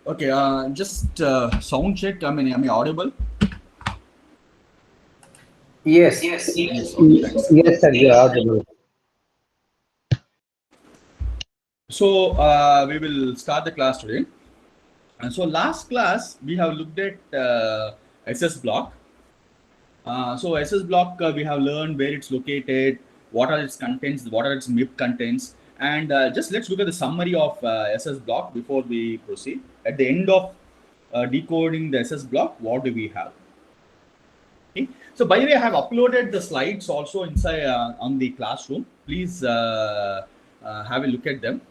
Okay, just sound check. I mean, am I audible? Yes. Yes. Okay, thanks. Yes, sir, you are audible. So we will start the class today. And so last class we have looked at SS block. So SS block we have learned where it's located, what are its contents, what are its MIP contents, and just let's look at the summary of SS block before we proceed. At the end of decoding the SS block, what do we have? Okay. So by the way, I have uploaded the slides also inside on the classroom. Please have a look at them.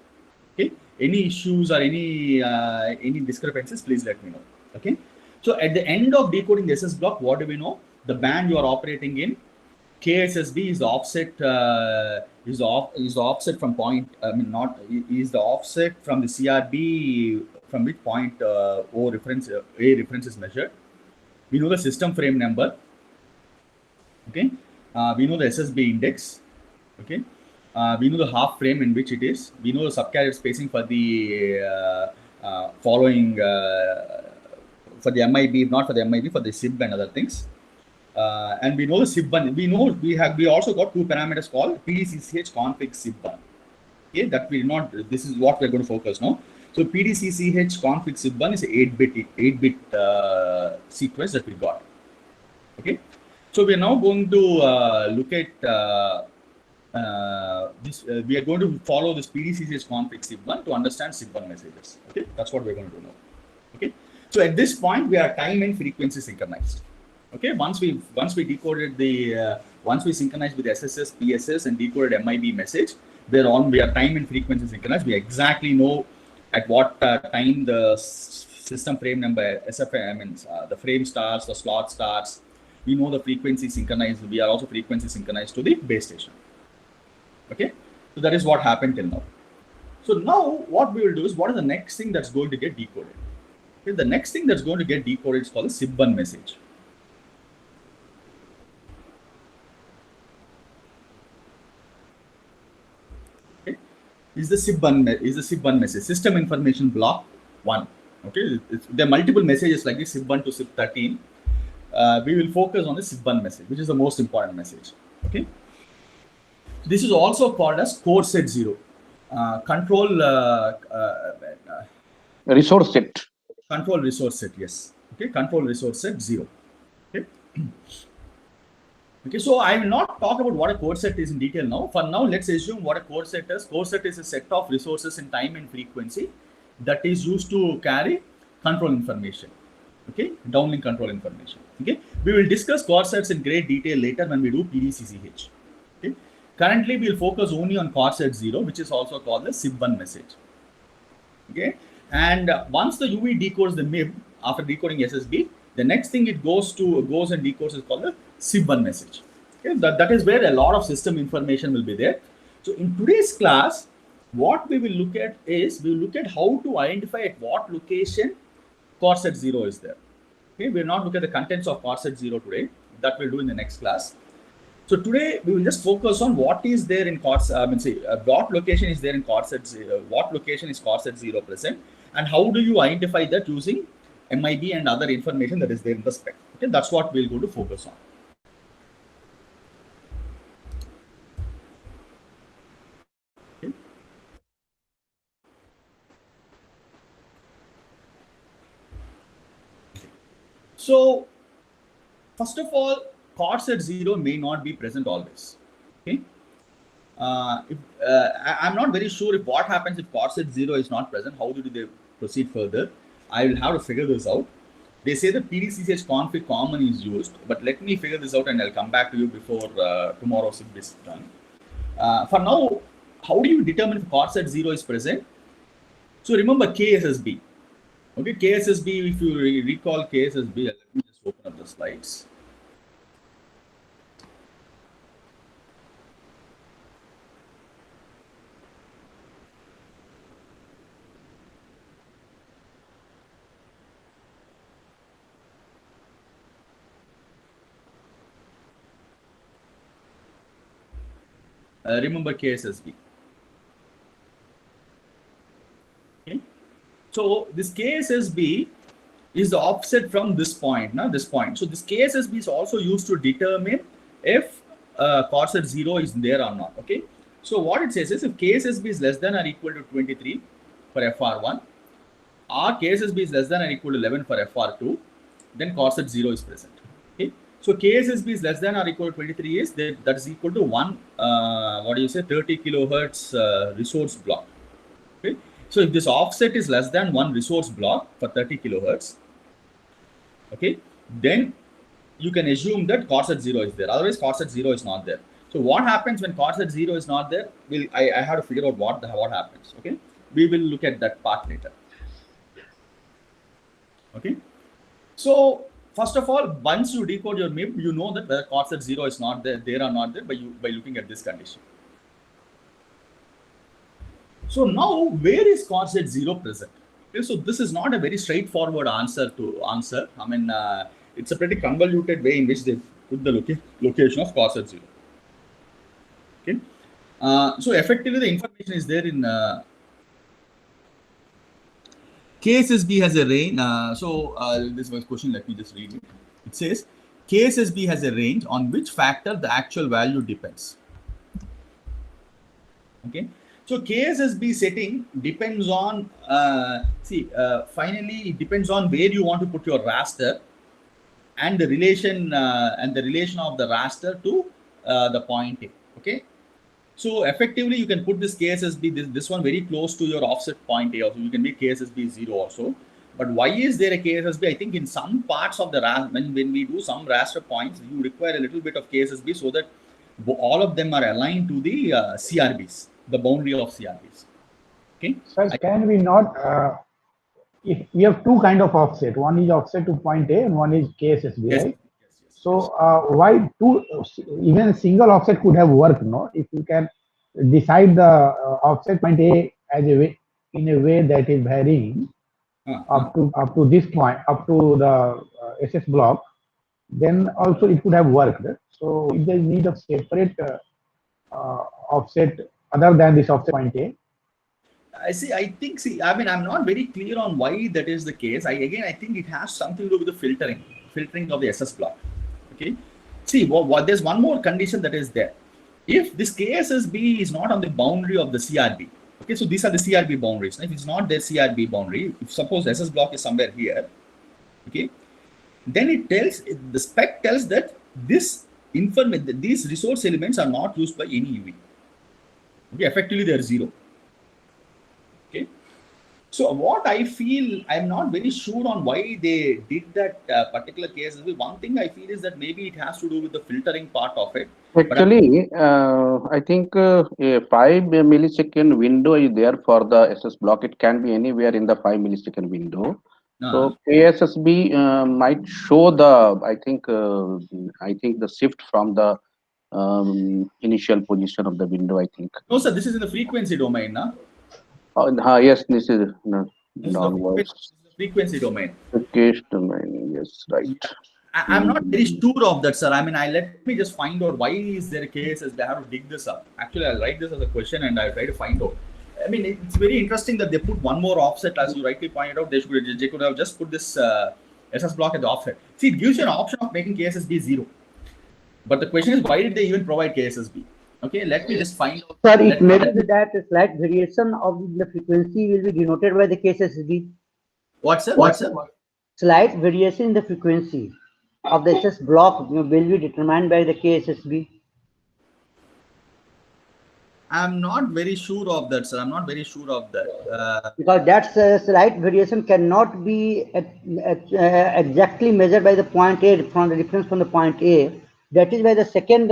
Okay. Any issues or any discrepancies, please let me know. Okay. So at the end of decoding the SS block, what do we know? The band you are operating in, KSSB is the offset is the offset from point. I mean, not is the offset from the CRB from which point O reference A reference is measured. We know the system frame number. Okay, we know the SSB index. Okay, we know the half frame in which it is. We know the subcarrier spacing for the following for the MIB, not for the MIB, for the SIB and other things. And we know the SIB1. We know we also got two parameters called PDCCH config SIB1. Okay, that we not. This is what we're going to focus now. So PDCCH config SIB1 is 8-bit sequence that we got. Okay. So we are now going to look at this. We are going to follow this PDCCH config SIB1 to understand SIB1 messages. Okay, that's what we're going to do now. Okay, so at this point we are time and frequency synchronized. Okay, once we decoded the once we synchronized with SSS, PSS, and decoded MIB message, we are time and frequency synchronized. We exactly know at what time the system frame number SFM means the frame starts, the slot starts. We know the frequency synchronized. We are also frequency synchronized to the base station. Okay, so that is what happened till now. So now what we will do is, what is the next thing that's going to get decoded? Okay, the next thing that's going to get decoded is called a SIB1 message. Okay, is the SIB1 message, system information block 1. Okay, there are multiple messages like this, SIB1 to SIB13. We will focus on the SIB1 message, which is the most important message. Okay, this is also called as core set 0. Control resource set. Control resource set, yes. Okay, control resource set 0. Okay. Okay, so I will not talk about what a core set is in detail now. For now, let's assume what a core set is. Core set is a set of resources in time and frequency that is used to carry control information. Okay, downlink control information. Okay, we will discuss core sets in great detail later when we do PDCCH. Okay, currently we will focus only on core set 0, which is also called the SIB1 message. Okay, and once the UV decodes the MIB after decoding SSB, the next thing it goes and decodes is called the SIB1 message. Okay, that is where a lot of system information will be there. So in today's class, what we will look at is, we will look at how to identify at what location core set 0 is there. Okay, we will not look at the contents of core set 0 today. That we'll do in the next class. So today we will just focus on what is there in core. What location is there in core set 0? What location is core set 0 present, and how do you identify that using MIB and other information that is there in the spec? Okay, that's what we'll go to focus on. Okay. So first of all, core set 0 may not be present always. Okay. I'm not very sure if what happens if core set 0 is not present. How do they proceed further? I will have to figure this out. They say the PDCCH config common is used, but let me figure this out and I'll come back to you before tomorrow SIB is done. For now, how do you determine if core set 0 is present? So remember KSSB. Okay, KSSB, if you recall KSSB, let me just open up the slides. Remember KSSB. Okay. So this KSSB is the offset from this point, this point. So this KSSB is also used to determine if corset 0 is there or not. Okay. So what it says is if KSSB is less than or equal to 23 for FR1, or KSSB is less than or equal to 11 for FR2, then corset 0 is present. Okay. So KSSB is less than or equal to 23 is that is equal to 30 kilohertz resource block. Okay. So if this offset is less than one resource block for 30 kilohertz, okay, then you can assume that corset 0 is there. Otherwise, corset 0 is not there. So what happens when corset 0 is not there? I have to figure out what happens. Okay, we will look at that part later. Okay, so first of all, once you decode your MIB, you know that whether corset 0 is not there or not there by looking at this condition. So now, where is corset 0 present? Okay, so this is not a very straightforward answer to answer. I mean, it's a pretty convoluted way in which they put the location of corset 0. Okay, so effectively the information is there in KSSB has a range. This was question. Let me just read it. It says KSSB has a range on which factor the actual value depends. Okay. So KSSB setting depends on, finally it depends on where you want to put your raster and the relation of the raster to the point A. Okay. So effectively you can put this KSSB, this one very close to your offset point A also. You can make KSSB 0 also. But why is there a KSSB? I think in some parts of the raster, when we do some raster points, you require a little bit of KSSB so that all of them are aligned to the CRBs. The boundary of CRBs. Okay. Sir, can we not? If we have two kind of offset, one is offset to point A and one is KSSB, yes. right? Yes. So why two? Even a single offset could have worked, no? If you can decide the offset point A as a way in a way that is varying up to this point, up to the SS block, then also it could have worked. So if there is need of separate offset other than this offset point A. I think, I mean, I'm not very clear on why that is the case. I think it has something to do with the filtering of the SS block. Okay. See, there's one more condition that is there. If this KSSB is not on the boundary of the CRB, okay, so these are the CRB boundaries. Now, if it's not their CRB boundary, if suppose SS block is somewhere here, okay, then the spec tells that these resource elements are not used by any UV. Okay, effectively they are 0. Okay, so what I feel, I'm not very sure on why they did that particular case. One thing I feel is that maybe it has to do with the filtering part of it. Actually, I think a 5 millisecond window is there for the SS block. It can be anywhere in the 5 millisecond window. So KSSB might show the, I think the shift from the initial position of the window, I think. No, sir, this is in the frequency domain, na? Yes, this is downwards. This is the frequency domain. Frequency domain, yes, right. I'm not very sure of that, sir. I mean, let me just find out why is there a case as they have to dig this up. Actually, I'll write this as a question and I'll try to find out. I mean, it's very interesting that they put one more offset, as you rightly pointed out. They could have just put this SS block at the offset. See, it gives you an option of making KSSB 0. But the question is, why did they even provide KSSB? Okay, let me just find out. Sir, it may be that a slight variation of the frequency will be denoted by the KSSB. What, sir? Slight variation in the frequency of the SS block will be determined by the KSSB. I'm not very sure of that, sir. I'm not very sure of that. Because that slight variation cannot be exactly measured by the point A, from the difference from the point A. That is why the second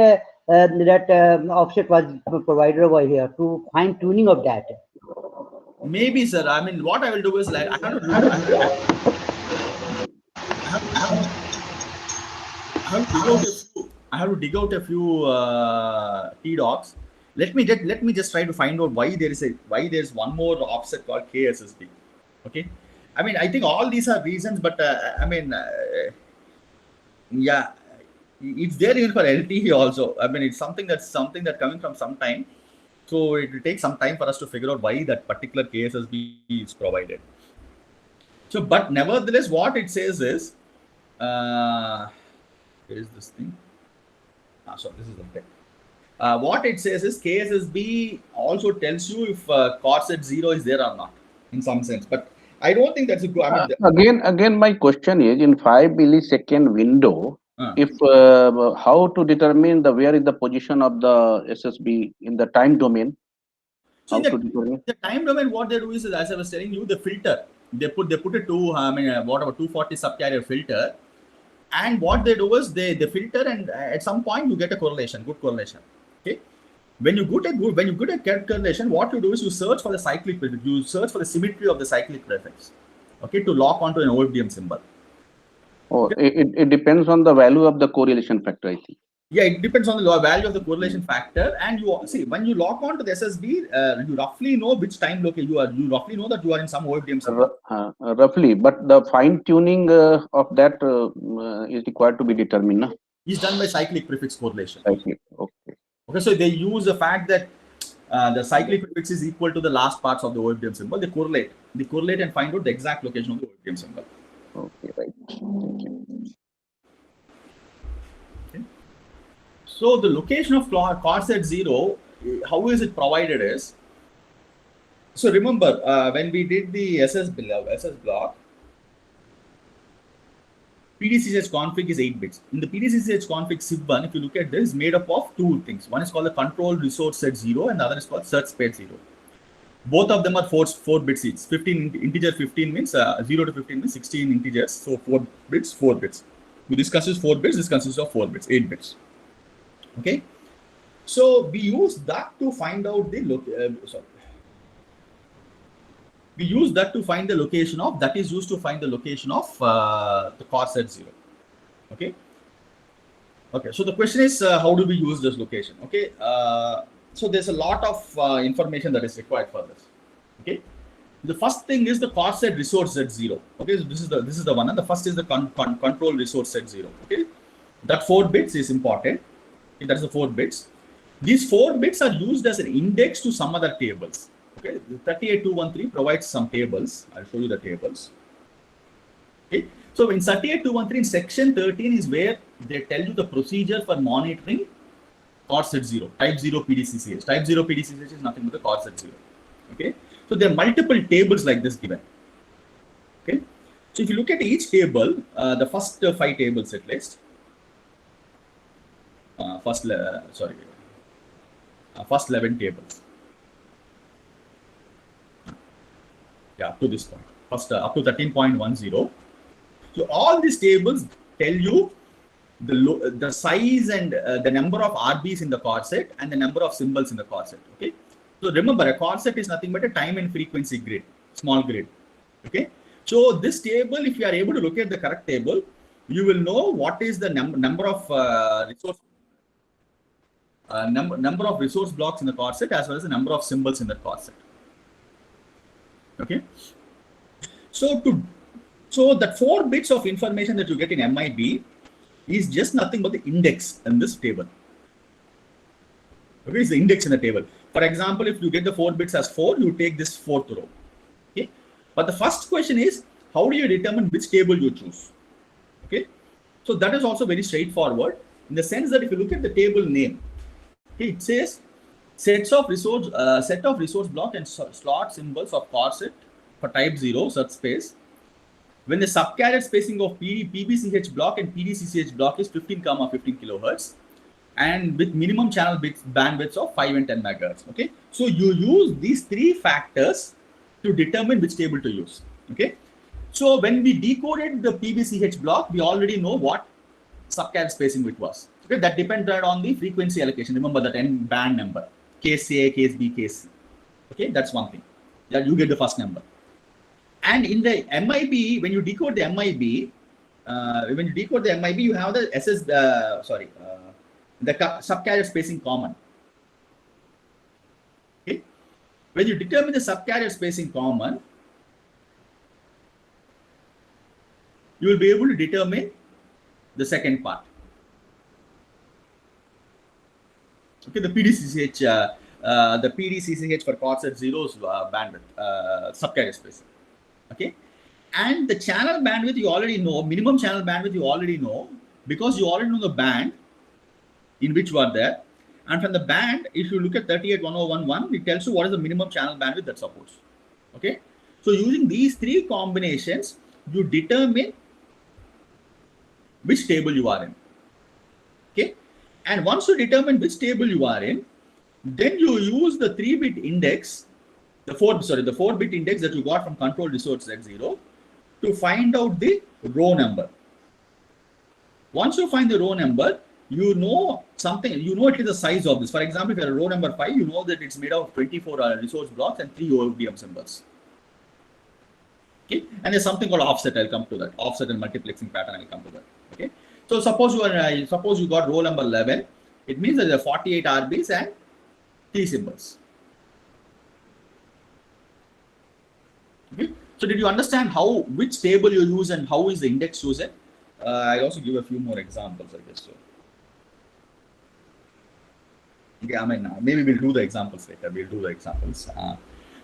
offset was provided over here to fine tuning of that. Maybe, sir. I mean, what I will do is like I have to dig out a few T-docs. Let me just try to find out why there's one more offset called KSSB. Okay, I mean, I think all these are reasons, but I mean, yeah, it's there even for LTE also. I mean, it's something that's coming from some time, so it will take some time for us to figure out why that particular KSSB is provided. So, but nevertheless, what it says is, where is this thing? So this is the thing. What it says is KSSB also tells you if chord set 0 is there or not, in some sense. But I don't think that's a good. I mean, again, my question is in 5 millisecond window. If how to determine where is the position of the SSB in the time domain? So the time domain, what they do is, as I was telling you, the filter. They put it to whatever 240 subcarrier filter, and what they do is they filter, and at some point you get a correlation, good correlation. Okay, when you get a correlation, what you do is you search for the cyclic prefix. You search for the symmetry of the cyclic prefix. Okay, to lock onto an OFDM symbol. Oh, it depends on the value of the correlation factor, I think. Yeah, it depends on the value of the correlation factor, and you see when you lock on to the SSB, you roughly know which time location you are. You roughly know that you are in some OFDM symbol. Roughly, but the fine tuning of that is required to be determined. No? Is done by cyclic prefix correlation. Cyclic, okay. Okay, so they use the fact that the cyclic prefix is equal to the last parts of the OFDM symbol. They correlate and find out the exact location of the OFDM symbol. Okay, right. Thank you. Okay. So the location of chord set 0, how is it provided is, so remember when we did the SS block, PDCCH config is 8 bits. In the PDCCH config SIB1, if you look at this, is made up of two things. One is called the control resource set 0 and the other is called search space 0. Both of them are 4 bits each. 15 integer 15 means 0 to 15 means 16 integers. So 4 bits, 4 bits. This consists 4 bits, this consists of 4 bits, 8 bits. Okay. So we use that to find out the we use that to find the location of, that is used to find the location of the chord set 0. Okay. Okay. So the question is, how do we use this location? Okay. So there's a lot of information that is required for this. Okay. The first thing is the chord set resource set 0. Okay. So this is the one, and the first is the control resource set 0. Okay. That 4 bits is important. Okay, that's the 4 bits. These 4 bits are used as an index to some other tables. Okay, the 38213 provides some tables. I'll show you the tables. Okay, so in 38213, section 13 is where they tell you the procedure for monitoring chord set 0, type 0 PDCCH. Type 0 PDCCH is nothing but the chord set 0. Okay, so there are multiple tables like this given. Okay, so if you look at each table, the first 5 tables at least. First 11 tables. Yeah, up to this point. First, up to 13.10. So all these tables tell you the size and the number of RBs in the chord set and the number of symbols in the chord set. Okay. So remember, a chord set is nothing but a time and frequency grid, small grid. Okay. So this table, if you are able to look at the correct table, you will know what is the number of number of resource blocks in the chord set as well as the number of symbols in the chord set. Okay, so that 4 bits of information that you get in MIB is just nothing but the index in this table. Okay, it's the index in the table. For example, if you get the 4 bits as 4, you take this 4th row. Okay, but the first question is, how do you determine which table you choose? Okay, so that is also very straightforward in the sense that if you look at the table name, okay, it says set of resource block and slot symbols of chord set for type 0 search space when the subcarrier spacing of PBCH block and PDCCH block is 15, 15 kilohertz and with minimum channel bandwidths of 5 and 10 megahertz. Okay, so you use these 3 factors to determine which table to use. Okay, so when we decoded the PBCH block, we already know what subcarrier spacing it was. Okay, that depended on the frequency allocation. Remember that n band number, case A, case B, case C. Okay, that's one thing. That you get the first number. And in the MIB, when you decode the MIB, you have the the subcarrier spacing common. Okay, when you determine the subcarrier spacing common, you will be able to determine the second part. Okay, the PDCCH for chord set 0's bandwidth, subcarrier spacing. Okay, And the channel bandwidth you already know, minimum channel bandwidth you already know, because you already know the band in which you are there. And from the band, if you look at 381011, it tells you what is the minimum channel bandwidth that supports. Okay. So using these three combinations, you determine which table you are in. Okay. And once you determine which table you are in, then you use the 3-bit index, the 4-bit index that you got from control resource Z0 to find out the row number. Once you find the row number, you know something, you know it is the size of this. For example, if you are a row number 5, you know that it's made of 24 resource blocks and 3 OFDM symbols. Okay, and there's something called offset. I'll come to that. Offset and multiplexing pattern. I'll come to that. Okay, so suppose you got row number 11. It means that there are 48 RBs and 3 symbols. Okay, so did you understand which table you use and how is the index chosen? I'll also give a few more examples, I guess so. Okay, I mean, maybe we'll do the examples later.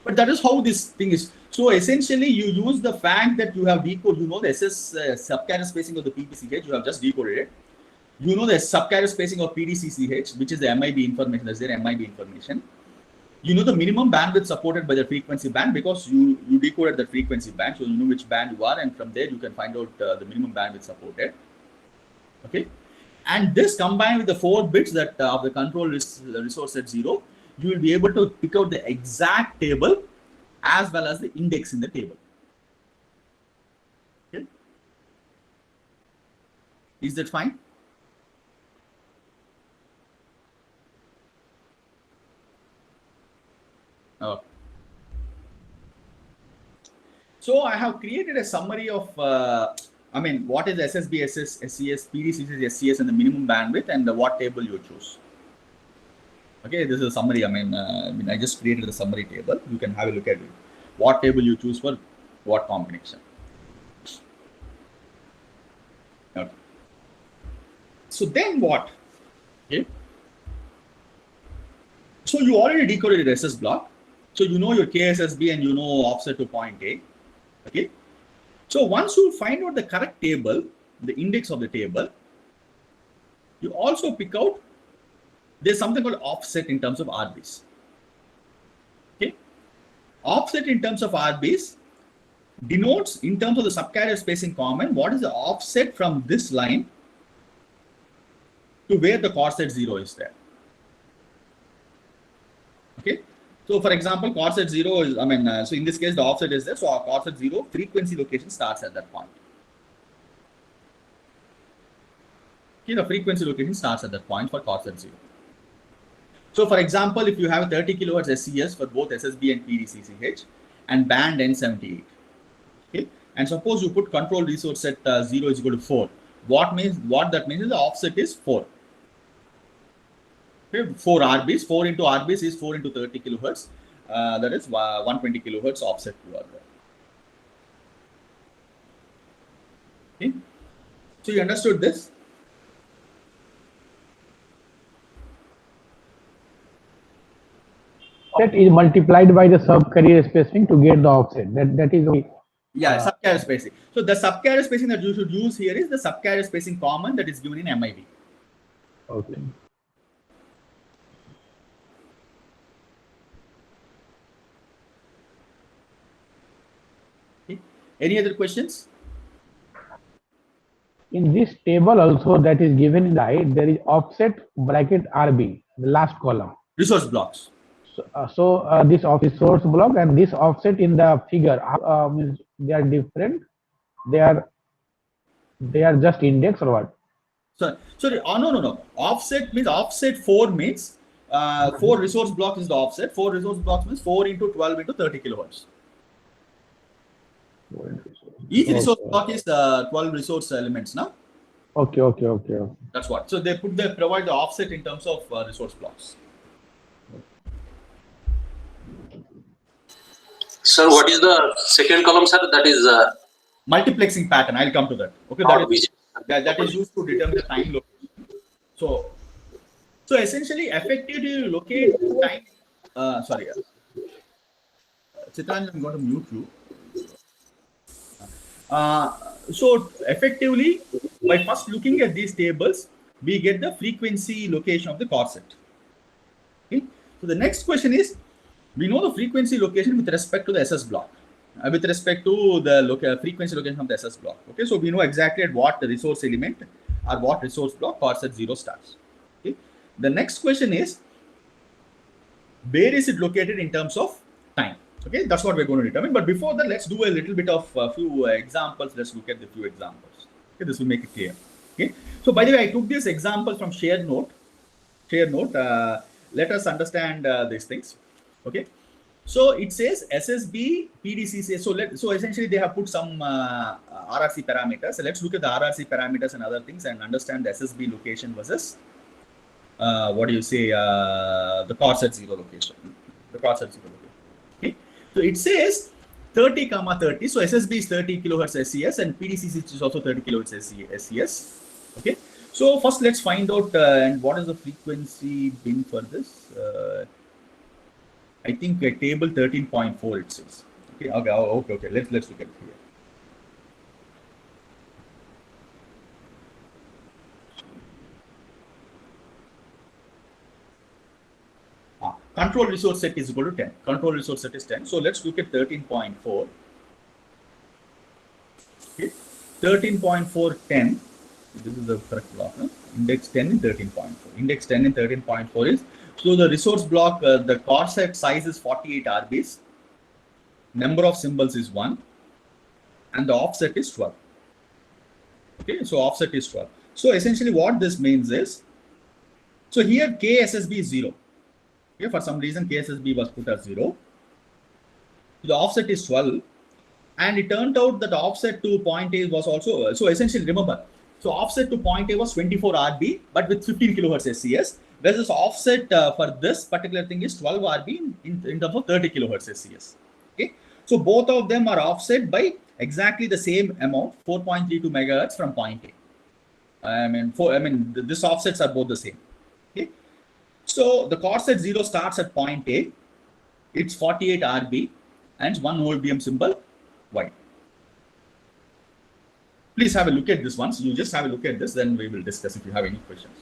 But that is how this thing is. So essentially, you use the fact that you have decoded, you know the SS subcarrier spacing of the PPCH, you have just decoded it. You know the subcarrier spacing of PDCCH, which is the MIB information, that's their MIB information. You know the minimum bandwidth supported by the frequency band because you decoded the frequency band, so you know which band you are, and from there you can find out the minimum bandwidth supported. Okay, and this combined with the 4 bits that of the control resource at 0, you will be able to pick out the exact table as well as the index in the table. Okay, is that fine? Oh. So I have created a summary of, what is SSB, SCS, PDCC, SCS, and the minimum bandwidth, and what table you choose. Okay, this is a summary. I just created the summary table. You can have a look at it. What table you choose for what combination. Okay. So then what? Okay. So you already decoded the SS block. So you know your KSSB and you know offset to point A. Okay. So once you find out the correct table, the index of the table, you also pick out, there's something called offset in terms of RBs. Okay. Offset in terms of RBs denotes in terms of the subcarrier spacing common, what is the offset from this line to where the corset 0 is there. Okay. So for example, corset 0 is, so in this case, the offset is there. So our corset 0 frequency location starts at that point. Okay, the frequency location starts at that point for corset 0. So for example, if you have 30 kilohertz SCS for both SSB and PDCCH and band N78, okay, and suppose you put control resource at 0 is equal to 4. What that means is the offset is 4. Okay, 4 RBs, 4 into RBs is 4 into 30 kilohertz. That is 120 kilohertz offset you are there. Okay, so you understood this? Offset is multiplied by the subcarrier spacing to get the offset. That is the subcarrier spacing. So the subcarrier spacing that you should use here is the subcarrier spacing common that is given in MIB. Okay. Any other questions? In this table also that is given in the right, there is offset bracket RB, the last column. Resource blocks. So this resource block and this offset in the figure means they are different. They are just index or what? Sorry. Oh, no. Offset means offset 4 means 4 resource blocks is the offset. 4 resource blocks means 4 into 12 into 30 kilohertz. Each resource block is 12 resource elements now. Okay. That's what. So they provide the offset in terms of resource blocks. Sir, what is the second column, sir? That is multiplexing pattern. I'll come to that. Okay, that is used to determine the time location. So essentially, effectively locate time. Sorry, Chitranjan, I'm going to mute you. So effectively, by first looking at these tables, we get the frequency location of the core set. Okay. So the next question is, we know the frequency location with respect to the SS block, with respect to the frequency location of the SS block. Okay, so we know exactly at what resource element or what resource block core set 0 starts. Okay. The next question is, where is it located in terms of time? Okay, that's what we're going to determine. But before that, let's do a little bit of a few examples. Let's look at the few examples. Okay, this will make it clear. Okay, so by the way, I took this example from shared note. Let us understand these things. Okay, so it says SSB PDCC. So essentially they have put some RRC parameters. So let's look at the RRC parameters and other things and understand the SSB location versus what do you say, the core set 0 location. The core set 0 location. Okay, so it says 30, 30. So SSB is 30 kilohertz SES and PDCC is also 30 kilohertz SES. Okay, so first let's find out and what is the frequency bin for this. I think table 13.4 it says. Okay, okay. Let's look at it here. Control resource set is equal to 10. Control resource set is 10. So let's look at 13.4. Okay, 13.4, 10. This is the correct block. No? Index 10 and 13.4. Index 10 and 13.4 is, so the resource block, the core set size is 48 RBs. Number of symbols is 1. And the offset is 12. Okay, so offset is 12. So essentially what this means is, so here KSSB is 0. Okay, for some reason KSSB was put as 0. The offset is 12. And it turned out that the offset to point A was also, so essentially remember, so offset to point A was 24 RB, but with 15 kilohertz SES, versus offset for this particular thing is 12 RB in terms of 30 kilohertz SES. Okay, so both of them are offset by exactly the same amount, 4.32 megahertz from point A. This offsets are both the same. Okay, so the core set 0 starts at point A, it's 48 RB and 1 OFDM symbol wide. Please have a look at this once. You just have a look at this, then we will discuss if you have any questions.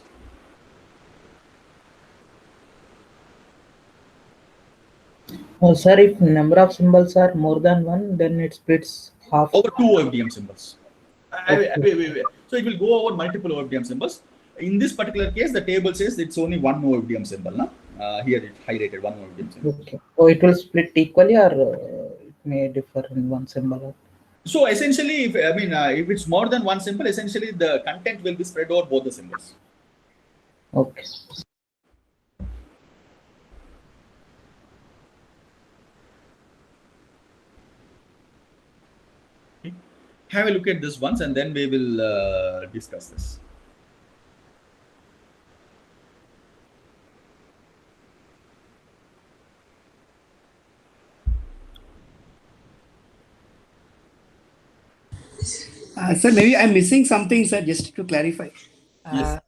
Sir, if number of symbols are more than 1, then it splits half. Over 2 OFDM symbols. Wait. So it will go over multiple OFDM symbols. In this particular case, the table says it's only 1 OFDM symbol. No? Here it's highlighted 1 OFDM symbol. Okay. So it will split equally, or it may differ in one symbol? So essentially, if it's more than 1 symbol, essentially the content will be spread over both the symbols. Okay. Have a look at this once and then we will discuss this. Sir, maybe I'm missing something, sir, just to clarify. Yes.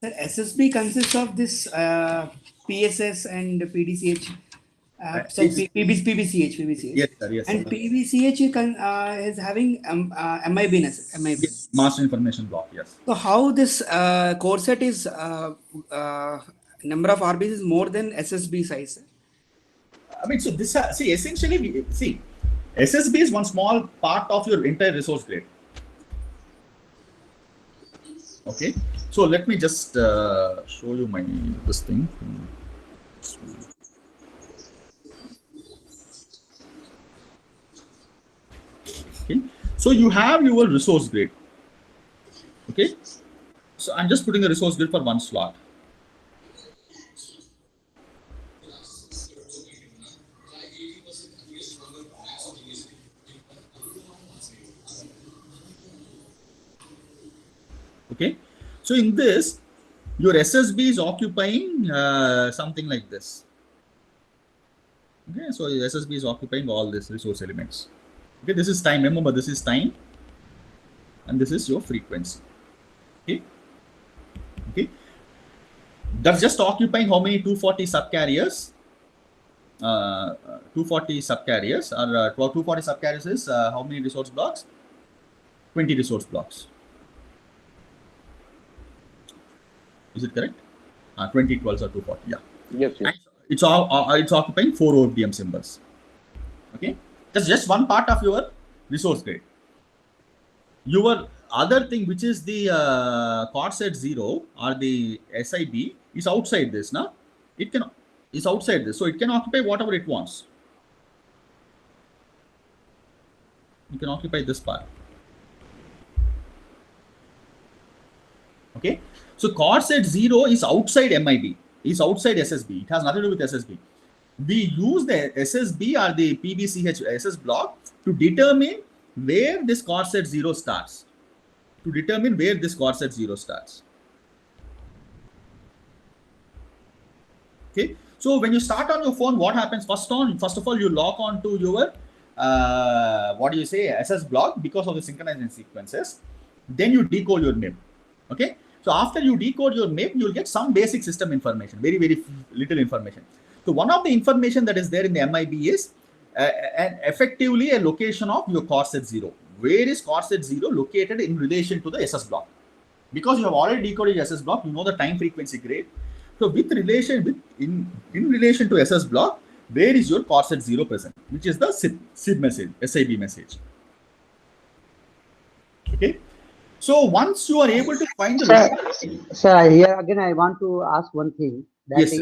Sir, SSB consists of this PSS and PDCH. PBCH. Yes, sir. Yes, and sir. PBCH is having MIB. Yes, master information block. Yes. So how this core set is number of RBs is more than SSB size? So this essentially SSB is one small part of your entire resource grid. Okay, so let me just show you this thing. Okay, so you have your resource grid. Okay, so I'm just putting a resource grid for one slot. Okay, so in this, your SSB is occupying something like this. Okay, so your SSB is occupying all these resource elements. Okay, this is time. Remember, this is time, and this is your frequency. Okay, that's just occupying how many 240 subcarriers? 240 subcarriers, or 240 subcarriers is how many resource blocks? 20 resource blocks. Is it correct? 20 equals 240. Yeah. Yes, yes. And it's occupying 4 OFDM symbols. Okay, that's just one part of your resource grid. Your other thing, which is the chord set 0 or the SIB, is outside this. Now, it's outside this, so it can occupy whatever it wants. You can occupy this part. Okay, so chord set 0 is outside MIB, is outside SSB. It has nothing to do with SSB. We use the SSB or the PBCH SS block to determine where this chord set 0 starts. Okay, so when you start on your phone, what happens? First of all, you lock on to your SS block because of the synchronization sequences. Then you decode your MIB. Okay, so after you decode your MIB, you'll get some basic system information, very, very little information. So one of the information that is there in the MIB is effectively a location of your chord set 0. Where is chord set 0 located in relation to the SS block? Because you have already decoded SS block, you know the time frequency grade. So in relation to SS block, where is your chord set 0 present, which is the SIB message, SIB message. Okay. So once you are able to find the sir, here again I want to ask one thing. That yes,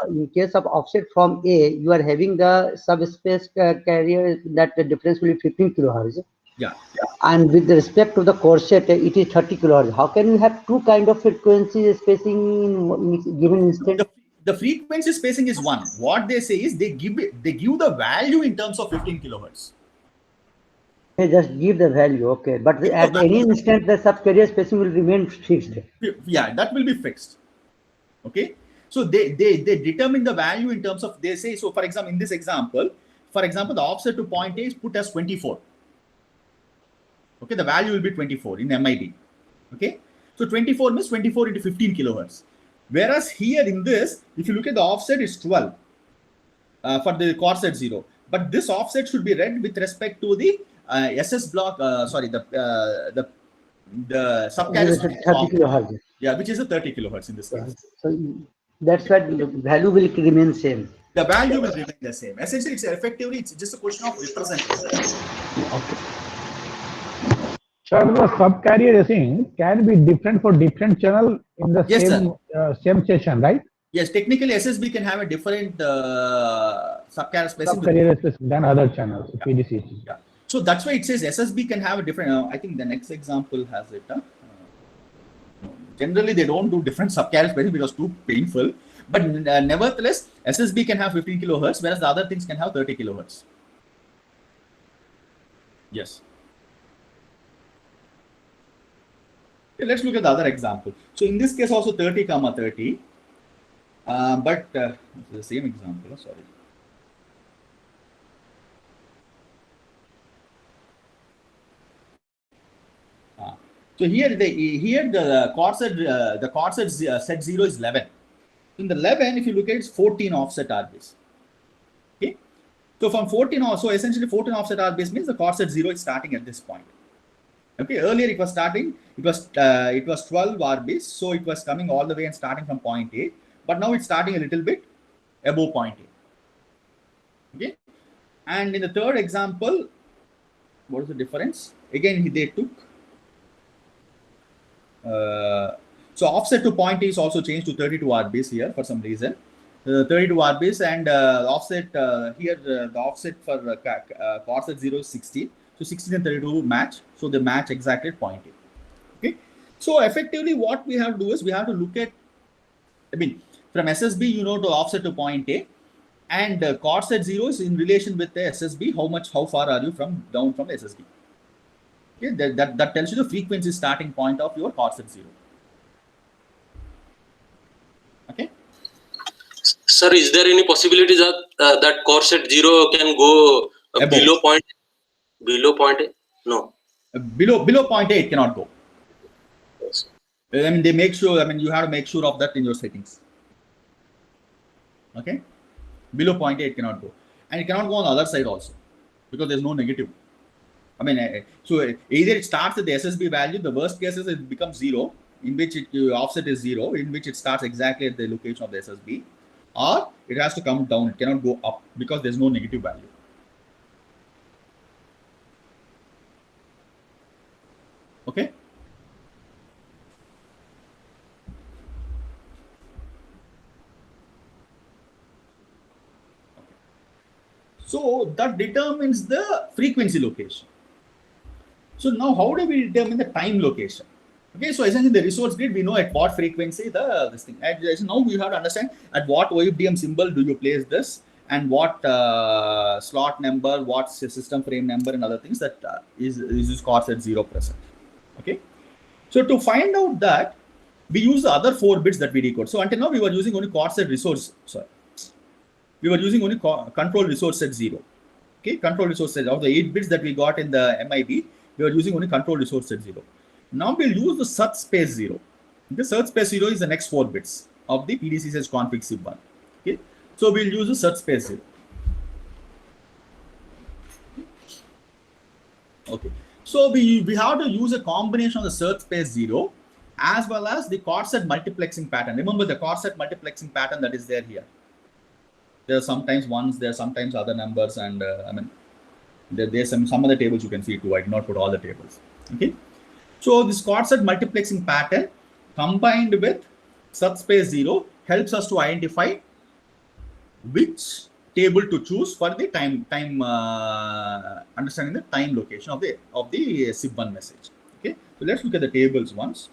in case of offset from A, you are having the subspace carrier that the difference will be 15 kilohertz. Yeah. And with respect to the chord set, it is 30 kilohertz. How can you have two kind of frequency spacing in given instant? The frequency spacing is one. What they say is they give the value in terms of 15 kilohertz. They just give the value, okay. But at any instant, the subcarrier spacing will remain fixed. Yeah, that will be fixed. Okay. So they determine the value in terms of, they say, so for example, in this example, the offset to point A is put as 24. Okay, the value will be 24 in MIB. Okay, so 24 means 24 into 15 kilohertz. Whereas here in this, if you look at the offset, is 12 for the chord set 0. But this offset should be read with respect to the SS block. The subcarrier. 30 kilohertz. Yeah, which is a 30 kilohertz in this case. So that's why the value will remain same. The value will remain the same. Essentially, it's just a question of representation. Okay. So the subcarrier can be different for different channel in the same session, right? Yes, technically SSB can have a different subcarrier spacing than other channels. Yeah. PDC. Yeah. So that's why it says SSB can have a different. I think the next example has it. Generally, they don't do different subcarrier spacing because too painful. But nevertheless, SSB can have 15 kilohertz, whereas the other things can have 30 kilohertz. Yes. Okay, let's look at the other example. So in this case, also 30, 30. But it's the same example. Sorry. So here the chord set set 0 is 11. In the 11, if you look at it, it's 14 offset RBs. Okay. So from 14 also essentially 14 offset RBs means the chord set 0 is starting at this point. Okay. Earlier it was starting, it was 12 RBs, so it was coming all the way and starting from point A. But now it's starting a little bit above point A. Okay. And in the third example, what is the difference? Again, they took. So offset to point A is also changed to 32 RBs here for some reason. 32 RBs and offset here the offset for chord set 0 is 60. So 16 and 32 match. So they match exactly at point A. Okay. So effectively, what we have to do is we have to look at. I mean, from SSB, to offset to point A, and chord set 0 is in relation with the SSB. How far are you down from SSB? Okay, that tells you the frequency starting point of your chord set 0. Okay. Sir, is there any possibility that that chord set 0 can go below point A? No. Below point A, it cannot go. Yes. I mean, they make sure. I mean, you have to make sure of that in your settings. Okay. Below point A, it cannot go, and it cannot go on the other side also, because there's no negative. I mean, so either it starts at the SSB value, the worst case is it becomes 0, in which offset is 0, in which it starts exactly at the location of the SSB, or it has to come down, it cannot go up because there's no negative value. Okay. So that determines the frequency location. So now how do we determine the time location? Okay, so essentially the resource grid, we know at what frequency this thing. Now we have to understand at what OFDM symbol do you place this, and what slot number, what system frame number, and other things that is cost at 0%. Okay, so to find out that, we use the other 4 bits that we decode. So until now we were using only chord set resource. Sorry, we were using only control resource set 0. Okay, control resource set of the 8 bits that we got in the MIB, we were using only control resource set 0. Now we'll use the search space 0. The search space 0 is the next 4 bits of the PDCSH config SIB1. Okay, so we'll use the search space 0. Okay, so we have to use a combination of the search space 0 as well as the chord set multiplexing pattern. Remember the chord set multiplexing pattern that is there here. There are sometimes ones, there are sometimes other numbers, and I mean, there's some other tables you can see too. I did not put all the tables. Okay, so this chord set multiplexing pattern combined with search space 0 helps us to identify which table to choose for the time understanding the time location of the SIB1 message. Okay, so let's look at the tables once.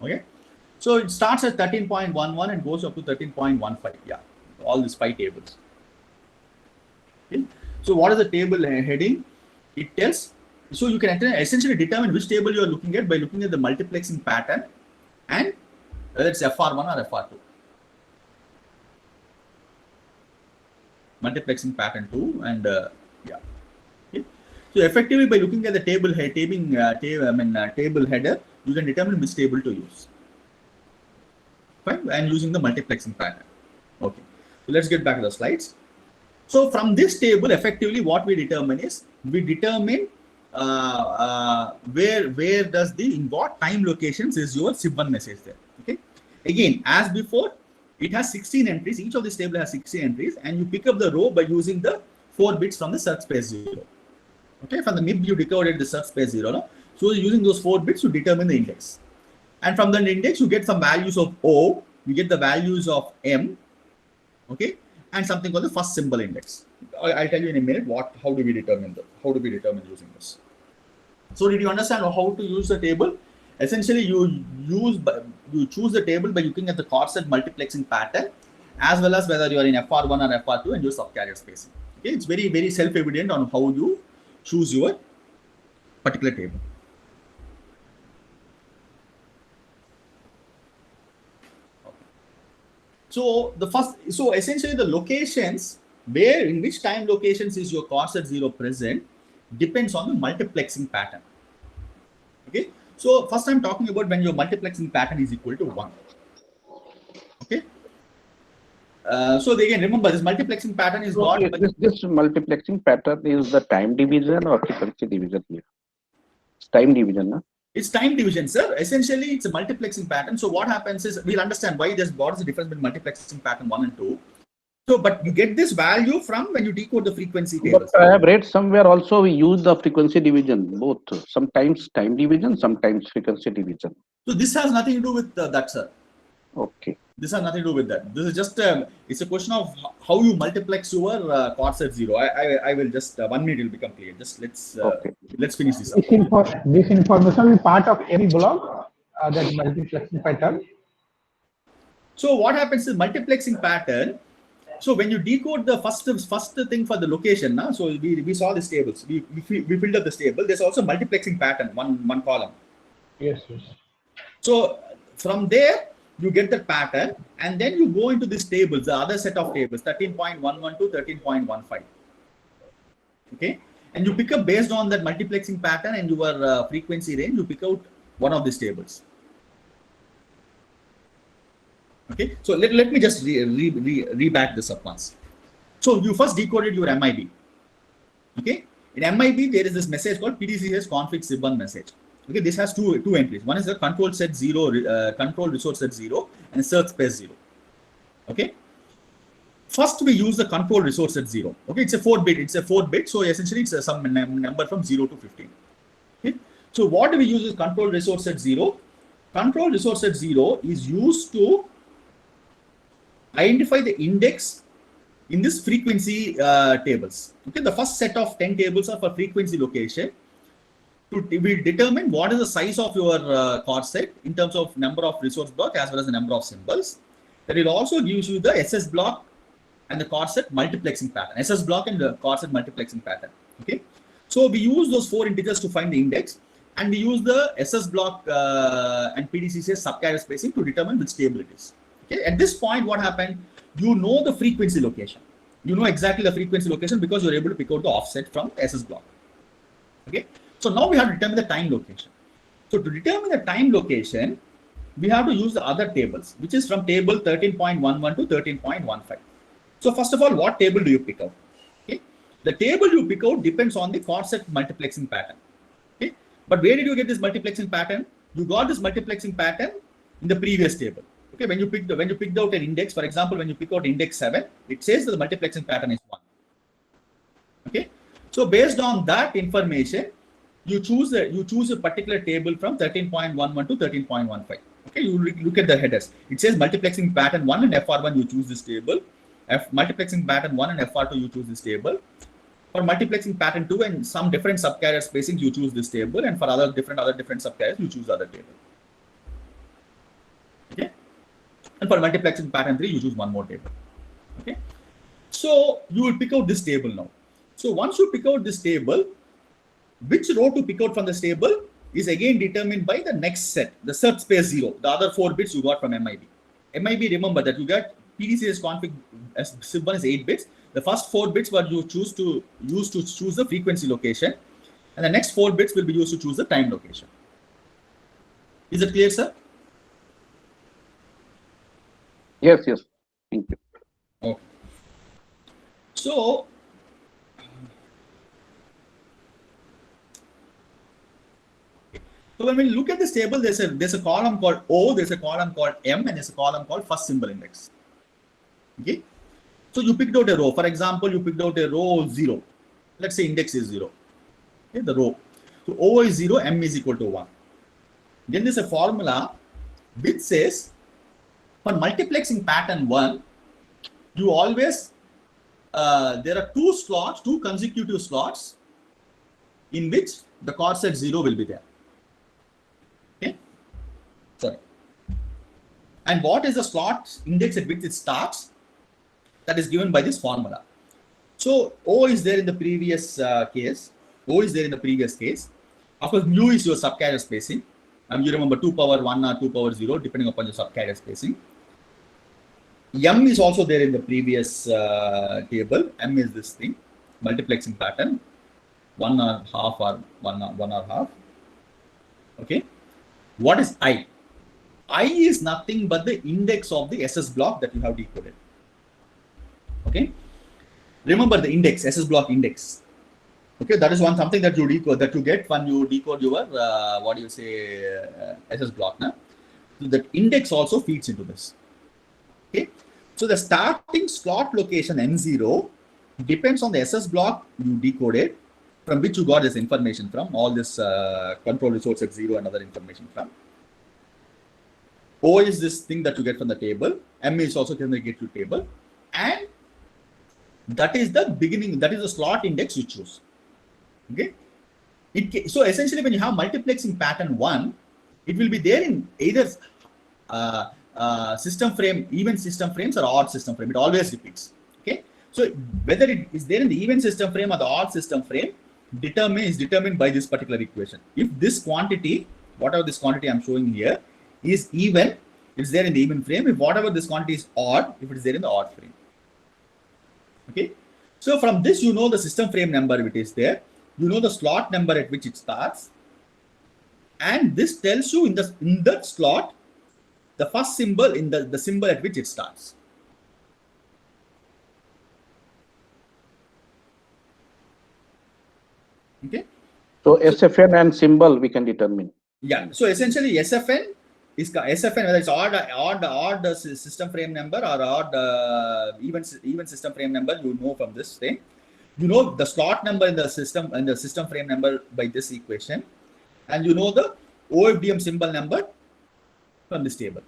Okay, so it starts at 13.11 and goes up to 13.15. Yeah, all these 5 tables. Okay, so what is the table heading? It tells, so you can essentially determine which table you are looking at by looking at the multiplexing pattern and whether it's FR1 or FR2. Multiplexing pattern 2 and yeah. Okay. So effectively by looking at the table header, you can determine which table to use. Fine, and using the multiplexing pattern. Okay, so let's get back to the slides. So from this table, effectively what we determine is, we determine where does in what time locations is your SIB1 message there. Okay, again as before, it has 16 entries. Each of this table has 16 entries, and you pick up the row by using the 4 bits from the search space 0. Okay, from the MIB you decoded the search space 0. No? So using those 4 bits to determine the index, and from the index you get some values of O, you get the values of M. Okay, and something called the first symbol index. I'll tell you in a minute how do we determine using this. So did you understand how to use the table? Essentially you choose the table by looking at the chord set multiplexing pattern, as well as whether you are in FR1 or FR2 and your subcarrier spacing. Okay, it's very, very self-evident on how you choose your particular table. So essentially the locations in which time locations is your chord set 0 present depends on the multiplexing pattern. Okay, so first I'm talking about when your multiplexing pattern is equal to 1. Okay, so again remember this multiplexing pattern is got. This multiplexing pattern is the time division or frequency division here? It's time division, no? It's time division, sir. Essentially, it's a multiplexing pattern. So what happens is, we'll understand what is the difference between multiplexing pattern 1 and 2. So, but you get this value from when you decode the frequency tables. But I have read somewhere also we use the frequency division, both. Sometimes time division, sometimes frequency division. So this has nothing to do with that, sir. Okay. This has nothing to do with that. This is just it's a question of how you multiplex your chord set 0. I will just 1 minute will become clear. Just let's finish this up. This information will be part of every block, that multiplexing pattern. So what happens is multiplexing pattern. So when you decode the first thing for the location, so we saw these tables. We filled up this table. There's also multiplexing pattern, one column. Yes. So from there you get the pattern, and then you go into these tables, the other set of tables, 13.11 to 13.15. Okay, and you pick up based on that multiplexing pattern and your frequency range. You pick out one of these tables. Okay, so let me just reback this up once. So you first decoded your MIB. Okay. In MIB, there is this message called PDCS config sib1 message. Okay, this has two entries. One is the control set 0, control resource set 0, and search space 0. Okay. First, we use the control resource set 0. Okay, it's a 4-bit. It's a 4-bit. So essentially, it's some number from 0 to 15. Okay. So what do we use is control resource set 0. Control resource set 0 is used to identify the index in this frequency tables. Okay, the first set of 10 tables are for frequency location. We determine what is the size of your chord set in terms of number of resource block as well as the number of symbols. That will also gives you the SS block and the chord set multiplexing pattern. SS block and the chord set multiplexing pattern. Okay, so we use those 4 integers to find the index, and we use the SS block and PDCS subcarrier spacing to determine which table it is. Okay, at this point, what happened? You know the frequency location. You know exactly the frequency location because you're able to pick out the offset from the SS block. Okay. So now we have to determine the time location. So to determine the time location, we have to use the other tables, which is from table 13.11 to 13.15. So first of all, what table do you pick out? Okay. The table you pick out depends on the chord set multiplexing pattern. Okay. But where did you get this multiplexing pattern? You got this multiplexing pattern in the previous table. Okay. When you picked out an index, for example, when you pick out index 7, it says that the multiplexing pattern is 1. Okay. So based on that information, you choose a particular table from 13.11 to 13.15. Okay, you look at the headers. It says multiplexing pattern 1 and FR1, you choose this table. Multiplexing pattern 1 and FR2, you choose this table. For multiplexing pattern 2 and some different subcarrier spacing, you choose this table. And for other different subcarriers, you choose other table. Okay. And for multiplexing pattern 3, you choose one more table. Okay. So you will pick out this table now. So once you pick out this table, which row to pick out from this table is again determined by the next set, the search space 0, the other 4 bits you got from MIB. MIB, remember that you got PDCS config as sib1 is 8 bits. The first 4 bits were you use to choose the frequency location, and the next 4 bits will be used to choose the time location. Is it clear, sir? Yes, yes. Thank you. Okay. So when we look at this table, there's a column called O, there's a column called M, and there's a column called first symbol index. Okay. So you picked out a row. For example, you picked out a row 0. Let's say index is 0. Okay, the row. So O is 0, M is equal to 1. Then there's a formula which says for multiplexing pattern 1, you always, there are two consecutive slots in which the chord set 0 will be there. Okay. Sorry. And what is the slot index at which it starts? That is given by this formula. So O is there in the previous case. O is there in the previous case. Of course, mu is your subcarrier spacing. You remember 2 power 1 or 2 power 0, depending upon your subcarrier spacing. M is also there in the previous table. M is this thing, multiplexing pattern, 1 or half or 1 or half. Okay. What is I? I is nothing but the index of the SS block that you have decoded. Okay. Remember the index, SS block index. Okay, that is something that you decode, that you get when you decode your SS block. Now, so the index also feeds into this. Okay, so the starting slot location N0 depends on the SS block you decoded, from which you got this information from, all this control resource at 0 and other information from. O is this thing that you get from the table. M is also can get to table, and that is the beginning. That is the slot index you choose. Okay. So essentially, when you have multiplexing pattern 1, it will be there in either system frame, even system frames, or odd system frame. It always repeats. Okay. So whether it is there in the even system frame or the odd system frame is determined by this particular equation. If this quantity, whatever this quantity I'm showing here, is even, it's there in the even frame. If whatever this quantity is odd, if it is there in the odd frame. Okay. So from this, you know the system frame number which is there. You know the slot number at which it starts. And this tells you in that slot, the first symbol in the symbol at which it starts. Okay. So SFN and symbol we can determine. Yeah. So essentially SFN is SFN, whether it's odd system frame number or odd even system frame number, you know from this thing. You know the slot number in the system frame number by this equation, and you know the OFDM symbol number from this table.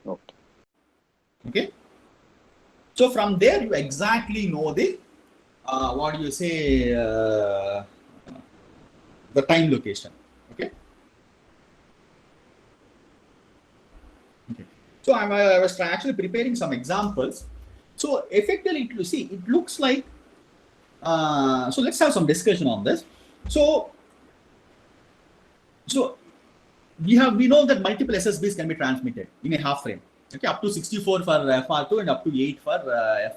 Okay. Okay. So from there you exactly know the what do you say, the time location. Okay. Okay. So I was actually preparing some examples. So effectively, it looks like. So let's have some discussion on this. So we know that multiple SSBs can be transmitted in a half frame. Okay, up to 64 for FR2 and up to 8 for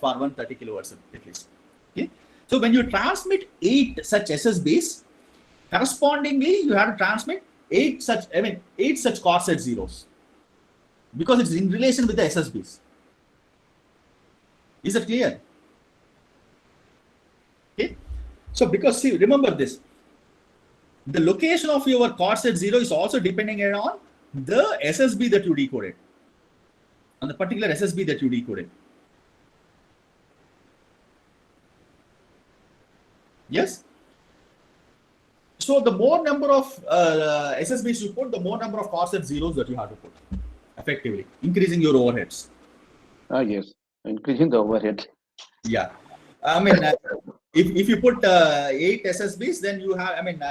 FR1, 30 kilohertz at least. Okay, so when you transmit 8 such SSBs, correspondingly you have to transmit 8 such core set zeros, because it's in relation with the SSBs. Is it clear? Okay, so because see, remember this, the location of your core set 0 is also depending on the SSB that you decoded, on the particular SSB that you decoded. Yes. So the more number of SSBs you put, the more number of core set zeros that you have to put, effectively increasing your overheads. Yes, increasing the overhead. Yeah, I mean, if you put 8 SSBs, then you have, I mean,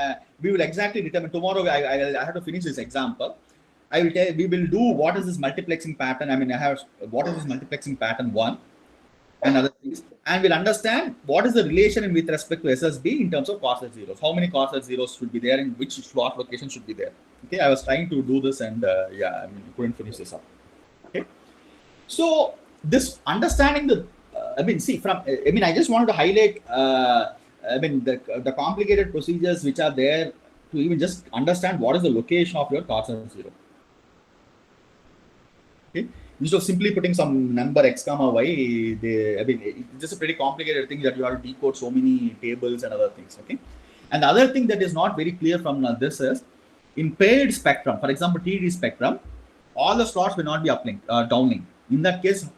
we will exactly determine tomorrow. I have to finish this example. I will tell, we will do what is this multiplexing pattern. I mean, I have what is this multiplexing pattern 1 and other things, and we'll understand what is the relation with respect to SSB in terms of core set zeros. How many core set zeros should be there, and which slot location should be there. Okay, I was trying to do this, and yeah, I mean, couldn't finish this up. Okay, so this understanding the I mean, see, I just wanted to highlight, the complicated procedures which are there to even just understand what is the location of your core set zero. Okay, instead of simply putting some number x comma y, it's just a pretty complicated thing that you have to decode so many tables and other things. Okay, and the other thing that is not very clear from this is, in paired spectrum, for example, TD spectrum, all the slots will not be uplink, downlink. In that case,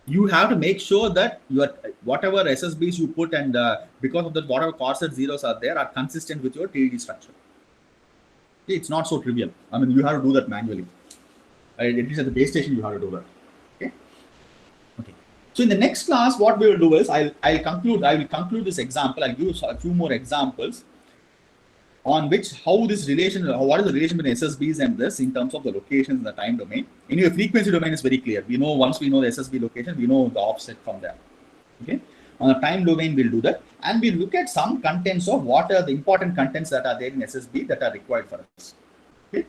you have to make sure that your whatever SSBs you put, and because of that, whatever core set zeros are there are consistent with your TDD structure. Okay, it's not so trivial. I mean, you have to do that manually. At least at the base station, you have to do that. Okay. Okay. So in the next class, what we will do is I will conclude this example. I'll give you a few more examples on which what is the relation between SSBs and this in terms of the locations in the time domain. Anyway, frequency domain is very clear. We know, once we know the SSB location, we know the offset from there. Okay. On the time domain, we'll do that, and we'll look at some contents of what are the important contents that are there in SSB that are required for us. Okay.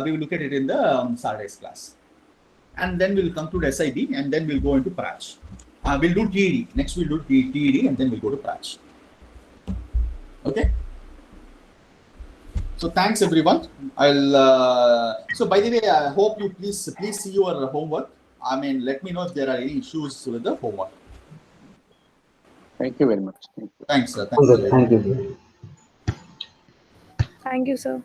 We will look at it in the Saturday's class, and then we'll conclude SID, and then we'll go into Patch. We'll do TED. Next, we'll do TED, and then we'll go to Patch. Okay. So thanks everyone. So by the way, I hope you please see your homework. I mean, let me know if there are any issues with the homework. Thank you very much. Thank you. Thanks, sir. Thank you. Thank you, sir.